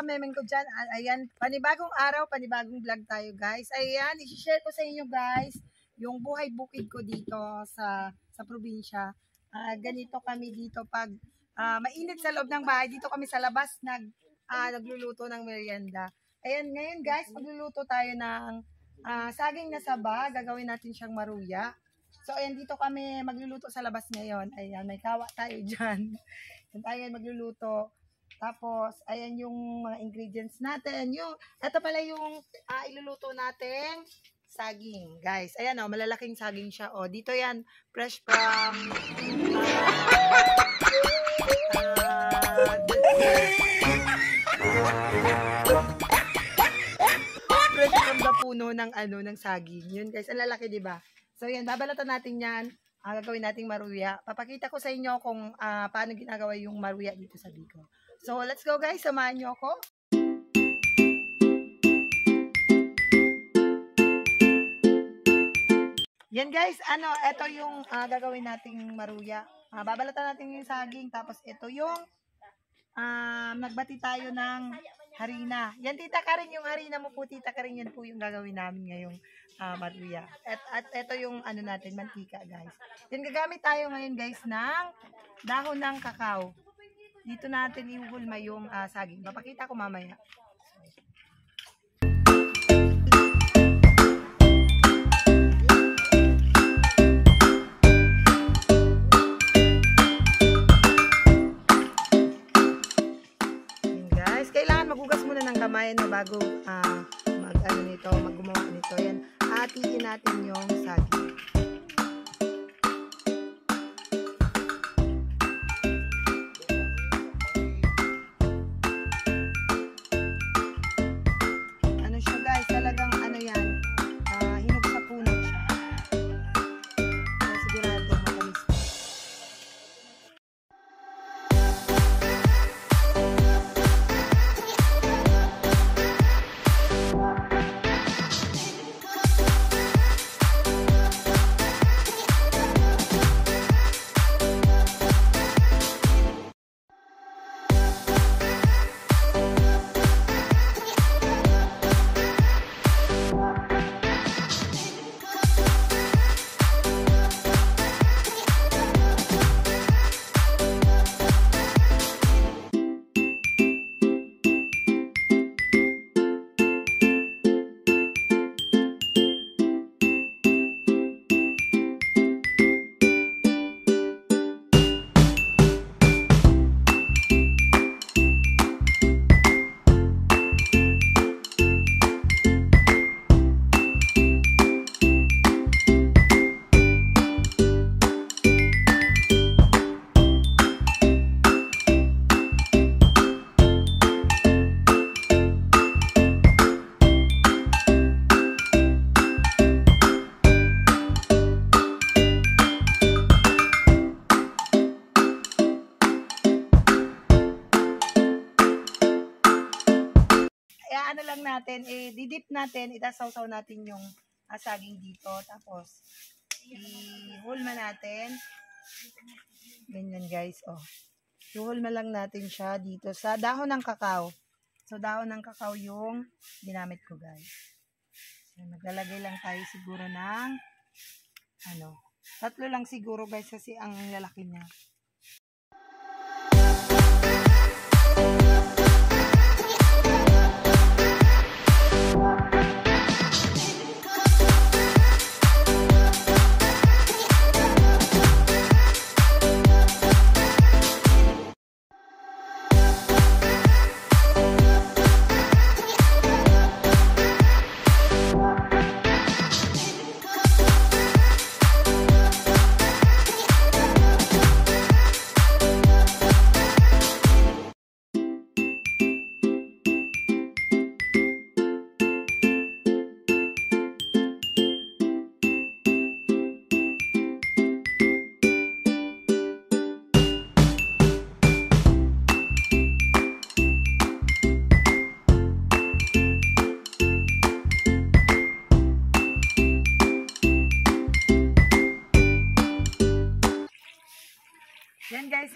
kamemen ko dyan. Ayan, panibagong araw, panibagong vlog tayo guys. Ayan, isi-share ko sa inyo guys yung buhay bukid ko dito sa probinsya. Ganito kami dito pag mainit sa loob ng bahay. Dito kami sa labas nagluluto ng merienda. Ayan, ngayon guys, magluluto tayo ng saging na saba. Gagawin natin siyang maruya. So, ayan, dito kami magluluto sa labas ngayon. Ayan, may kawa tayo dyan. Ayan tayo magluluto. Tapos, ayan yung mga ingredients natin. Ito pala yung iluluto natin saging, guys. Ayan, malalaking saging siya. Dito yan, fresh from fresh from the puno ng saging. Yun, guys. Ang lalaki, di ba? So, yan, babalatan natin yan. Gagawin nating maruya. Papakita ko sa inyo kung paano ginagawa yung maruya dito sa Bicol. So, let's go guys. Samahan nyo ako. Yan guys, ito yung gagawin nating maruya. Babalatan natin yung saging. Tapos, ito yung nagbati tayo ng harina. Yan, Tita Karen, yung harina mo po, Tita Karen, yan po yung gagawin namin ngayong maruya. At ito yung natin, mantika, guys. Yan, gagamit tayo ngayon, guys, ng dahon ng kakao. Dito natin ihuhulma yung saging. Papakita ko mamaya. Magugas muna ng kamay bago maggumawa nito. Yan, hatiin natin yung saging. Ano siya guys, talagang yan, hinog sa puno siya. Kaya sigurado matamis. Natin, didip natin, itasawsaw natin yung saging dito, tapos ihulma natin, ganyan guys, ihulma lang natin siya dito sa dahon ng kakao. So, dahon ng kakao yung ginamit ko guys. So, maglalagay lang tayo siguro ng 3 lang siguro guys, kasi ang lalaki niya.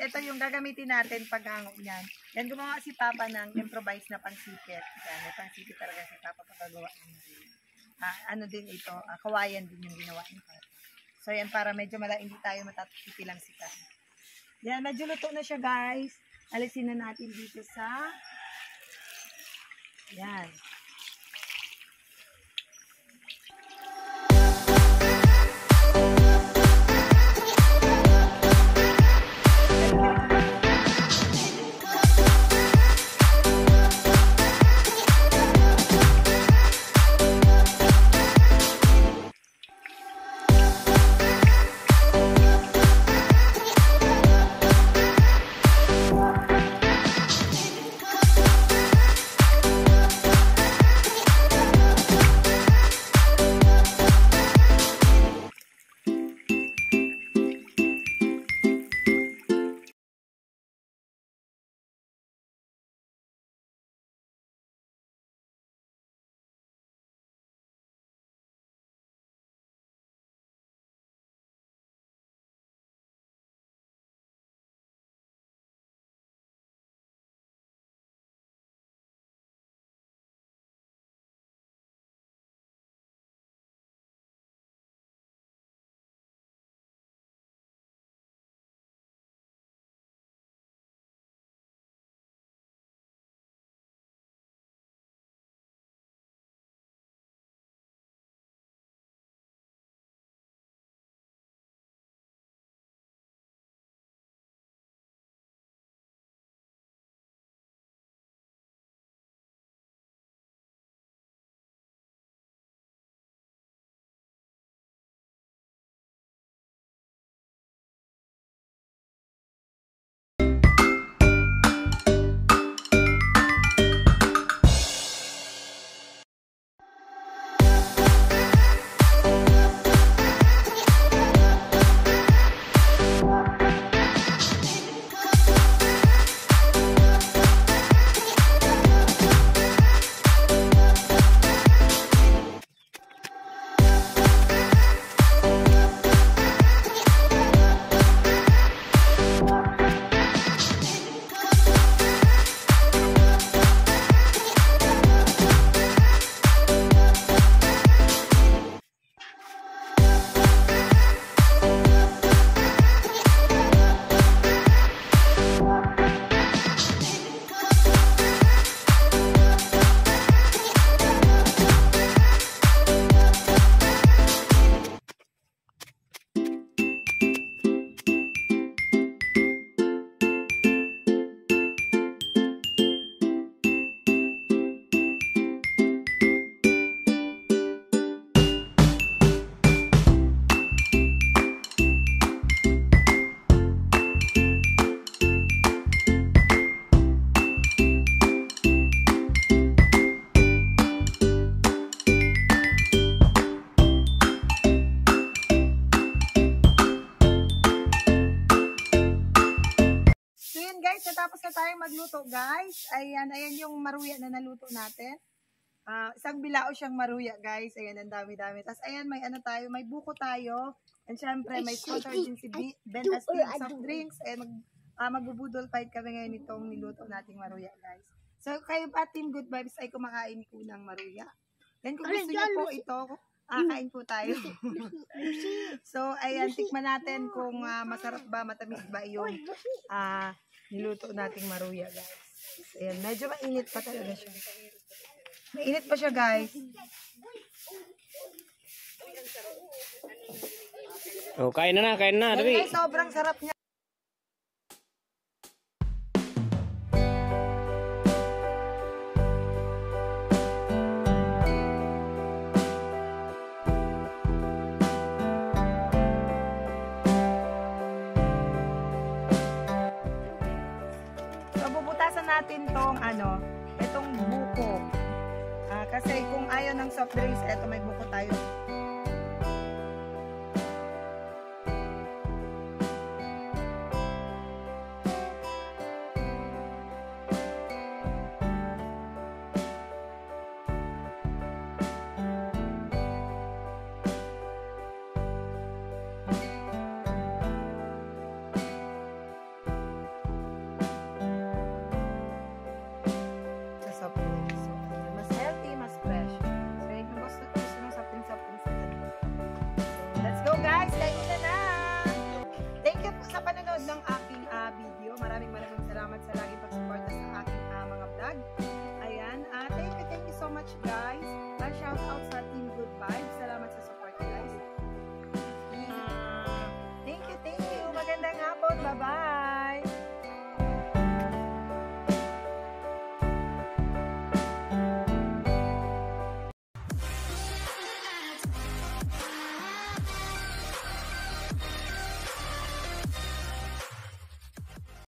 ito yung gagamitin natin paghango niyan. Yan, gumawa si Papa ng improvised na pansipit. Yan, may pansipit talaga si Papa pagkagawa ng ano din ito, kawayan din yung ginawa ni Papa. So yan, para medyo hindi tayo matatilang sika. Yan, medyo luto na siya guys. Alisin na natin dito sa yan. Natapos na tayong magluto, guys. Ayan yung maruya na naluto natin. Isang bilao siyang maruya, guys. Ayan, ang dami-dami. Tapos, ayan, may ano tayo, may buko tayo. And syempre, may sponsor din si Ben Astin soft drinks. Ayan, magbubudol fight kami ngayon itong niluto nating maruya, guys. So, kayo pa, Team Good Vibes, ay kumakain po ng maruya. Then, kung gusto niyo po ito, kain po tayo. So, ayan, tikman natin kung masarap ba, matamis ba yung niluto nating maruya, guys. Ayan, medyo mainit pa talaga siya. Mainit pa siya, guys. Oh, kain na, dali. Guys, sobrang sarap niya. Natin tong itong buko. Kasi kung ayaw ng soft drinks, eto may buko tayo.